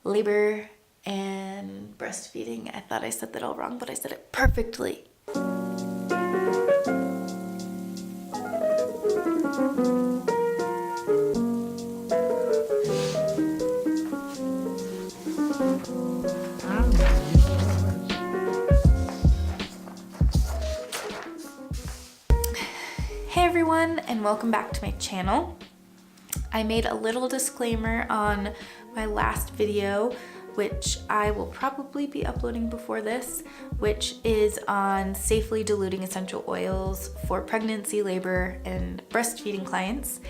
labor and breastfeeding. I thought I said that all wrong, but I said it perfectly. Hey everyone, and welcome back to my channel. I made a little disclaimer on my last video, which I will probably be uploading before this, which is on safely diluting essential oils for pregnancy, labor, and breastfeeding clients.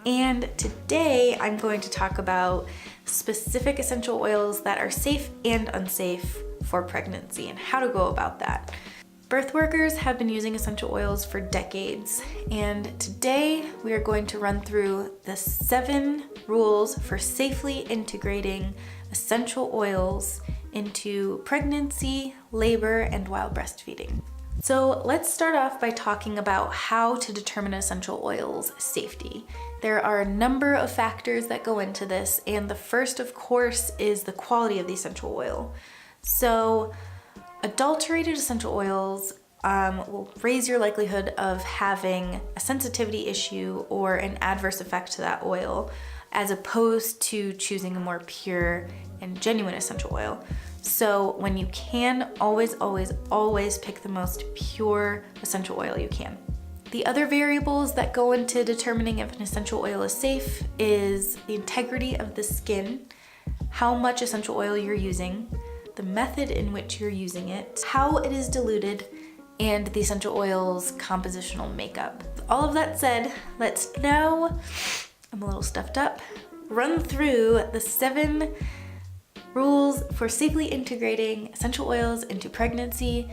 And today I'm going to talk about specific essential oils that are safe and unsafe for pregnancy and how to go about that. Birth workers have been using essential oils for decades, and today we are going to run through the 7 rules for safely integrating essential oils into pregnancy, labor, and while breastfeeding. So let's start off by talking about how to determine essential oils safety. There are a number of factors that go into this, and the first, of course, is the quality of the essential oil. So adulterated essential oils will raise your likelihood of having a sensitivity issue or an adverse effect to that oil, as opposed to choosing a more pure and genuine essential oil. So when you can, always pick the most pure essential oil you can. The other variables that go into determining if an essential oil is safe is the integrity of the skin, how much essential oil you're using, the method in which you're using it, how it is diluted, and the essential oil's compositional makeup. All of that said, let's now, I'm a little stuffed up, run through the 7 rules for safely integrating essential oils into pregnancy,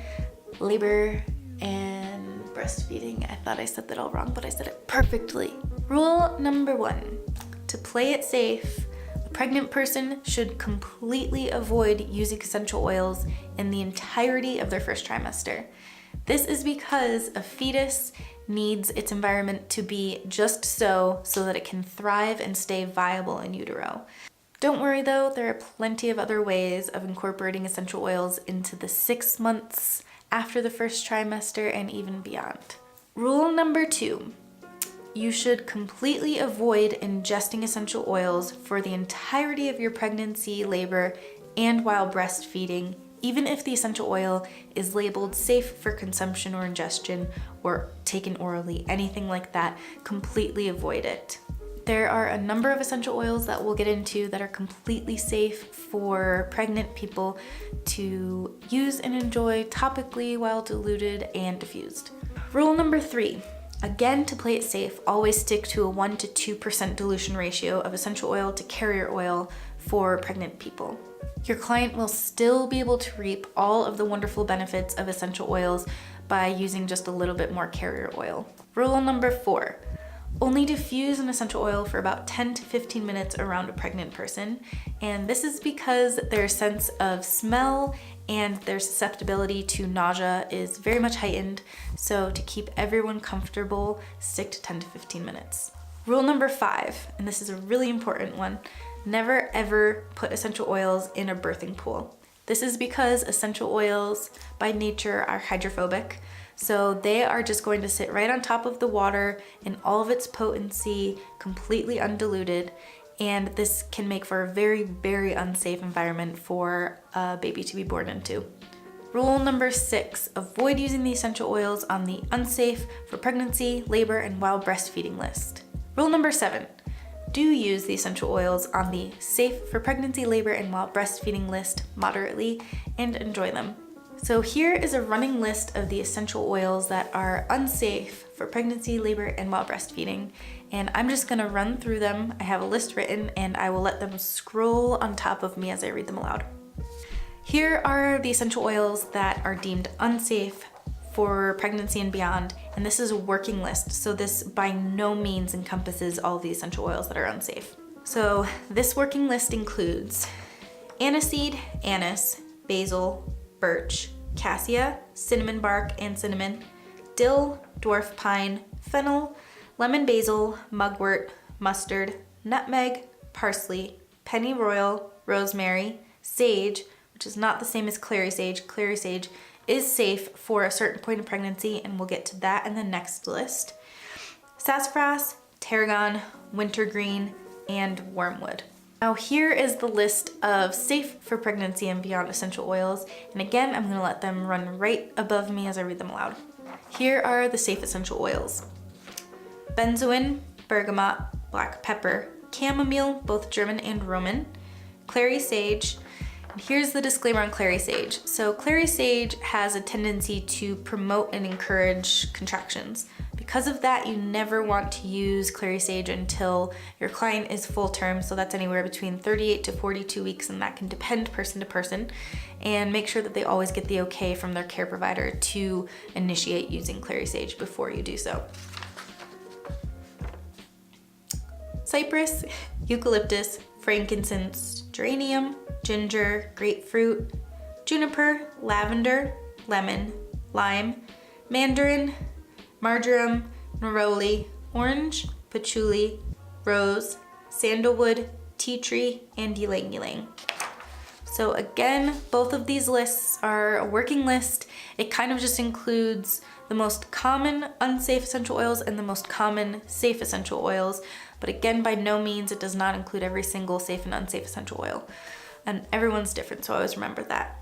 labor, and breastfeeding. I thought I said that all wrong, but I said it perfectly. Rule number 1, to play it safe, a pregnant person should completely avoid using essential oils in the entirety of their first trimester. This is because a fetus needs its environment to be just so that it can thrive and stay viable in utero. Don't worry though, there are plenty of other ways of incorporating essential oils into the 6 months after the first trimester and even beyond. Rule number 2. You should completely avoid ingesting essential oils for the entirety of your pregnancy, labor, and while breastfeeding, even if the essential oil is labeled safe for consumption or ingestion or taken orally, anything like that, completely avoid it. There are a number of essential oils that we'll get into that are completely safe for pregnant people to use and enjoy topically while diluted and diffused. Rule number 3. Again, to play it safe, always stick to a 1 to 2% dilution ratio of essential oil to carrier oil for pregnant people. Your client will still be able to reap all of the wonderful benefits of essential oils by using just a little bit more carrier oil. Rule number 4. Only diffuse an essential oil for about 10 to 15 minutes around a pregnant person, and this is because their sense of smell and their susceptibility to nausea is very much heightened, so to keep everyone comfortable, stick to 10 to 15 minutes. Rule number 5, and this is a really important one, never ever put essential oils in a birthing pool. This is because essential oils by nature are hydrophobic, so they are just going to sit right on top of the water in all of its potency, completely undiluted, and this can make for a very, very unsafe environment for a baby to be born into. Rule number 6, avoid using the essential oils on the unsafe for pregnancy, labor, and while breastfeeding list. Rule number 7, do use the essential oils on the safe for pregnancy, labor, and while breastfeeding list moderately and enjoy them. So here is a running list of the essential oils that are unsafe for pregnancy, labor, and while breastfeeding. And I'm just gonna run through them. I have a list written and I will let them scroll on top of me as I read them aloud. Here are the essential oils that are deemed unsafe for pregnancy and beyond, and this is a working list, so this by no means encompasses all the essential oils that are unsafe. So this working list includes aniseed, anise, basil, birch, cassia, cinnamon bark and cinnamon, dill, dwarf pine, fennel, lemon basil, mugwort, mustard, nutmeg, parsley, pennyroyal, rosemary, sage, which is not the same as clary sage. Clary sage is safe for a certain point of pregnancy, and we'll get to that in the next list. Sassafras, tarragon, wintergreen, and wormwood. Now here is the list of safe for pregnancy and beyond essential oils, and again, I'm gonna let them run right above me as I read them aloud. Here are the safe essential oils. Benzoin, bergamot, black pepper, chamomile, both German and Roman, clary sage, and here's the disclaimer on clary sage. So clary sage has a tendency to promote and encourage contractions. Because of that, you never want to use clary sage until your client is full term, so that's anywhere between 38 to 42 weeks, and that can depend person to person. And make sure that they always get the okay from their care provider to initiate using clary sage before you do so. Cypress, eucalyptus, frankincense, geranium, ginger, grapefruit, juniper, lavender, lemon, lime, mandarin, marjoram, neroli, orange, patchouli, rose, sandalwood, tea tree, and ylang ylang. So again, both of these lists are a working list. It kind of just includes the most common unsafe essential oils and the most common safe essential oils. But again, by no means, it does not include every single safe and unsafe essential oil. And everyone's different, so always remember that.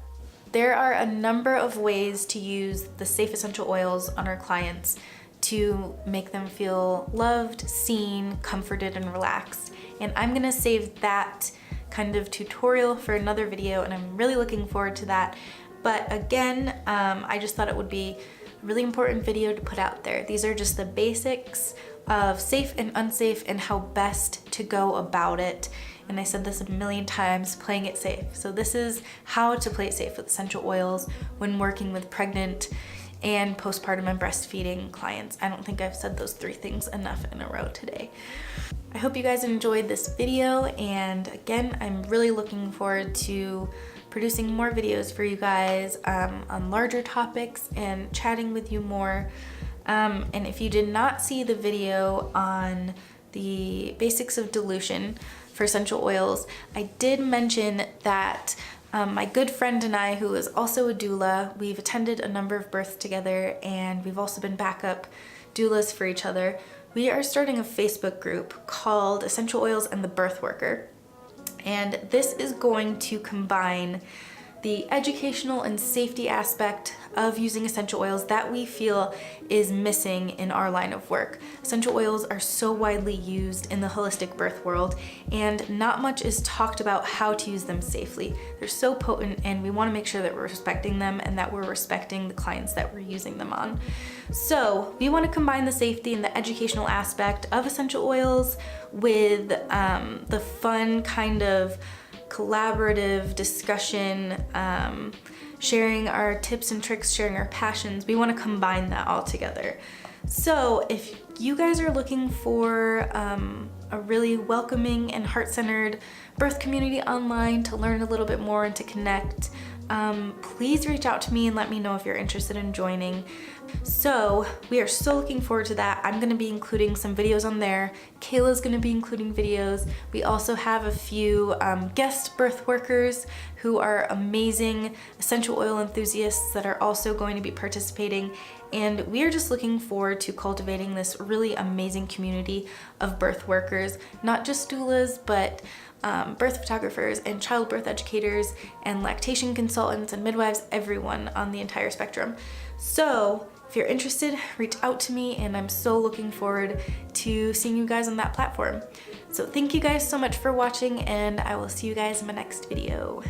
There are a number of ways to use the safe essential oils on our clients to make them feel loved, seen, comforted, and relaxed. And I'm gonna save that kind of tutorial for another video, and I'm really looking forward to that. But again, I just thought it would be a really important video to put out there. These are just the basics of safe and unsafe and how best to go about it. And I said this a million times, playing it safe. So this is how to play it safe with essential oils when working with pregnant and postpartum and breastfeeding clients. I don't think I've said those 3 things enough in a row today. I hope you guys enjoyed this video, and again, I'm really looking forward to producing more videos for you guys on larger topics and chatting with you more. And if you did not see the video on the basics of dilution for essential oils, I did mention that my good friend and I, who is also a doula, we've attended a number of births together, and we've also been backup doulas for each other. We are starting a Facebook group called Essential Oils and the Birth Worker. And this is going to combine the educational and safety aspect of using essential oils that we feel is missing in our line of work. Essential oils are so widely used in the holistic birth world, and not much is talked about how to use them safely. They're so potent, and we want to make sure that we're respecting them and that we're respecting the clients that we're using them on. So we want to combine the safety and the educational aspect of essential oils with the fun kind of collaborative discussion, sharing our tips and tricks, sharing our passions. We want to combine that all together. So if you guys are looking for a really welcoming and heart-centered birth community online to learn a little bit more and to connect, please reach out to me and let me know if you're interested in joining. So we are so looking forward to that. I'm going to be including some videos on there. Kayla's going to be including videos. We also have a few guest birth workers who are amazing essential oil enthusiasts that are also going to be participating. And we are just looking forward to cultivating this really amazing community of birth workers, not just doulas, but birth photographers and childbirth educators and lactation consultants and midwives, everyone on the entire spectrum. So if you're interested, reach out to me, and I'm so looking forward to seeing you guys on that platform. So thank you guys so much for watching, and I will see you guys in my next video.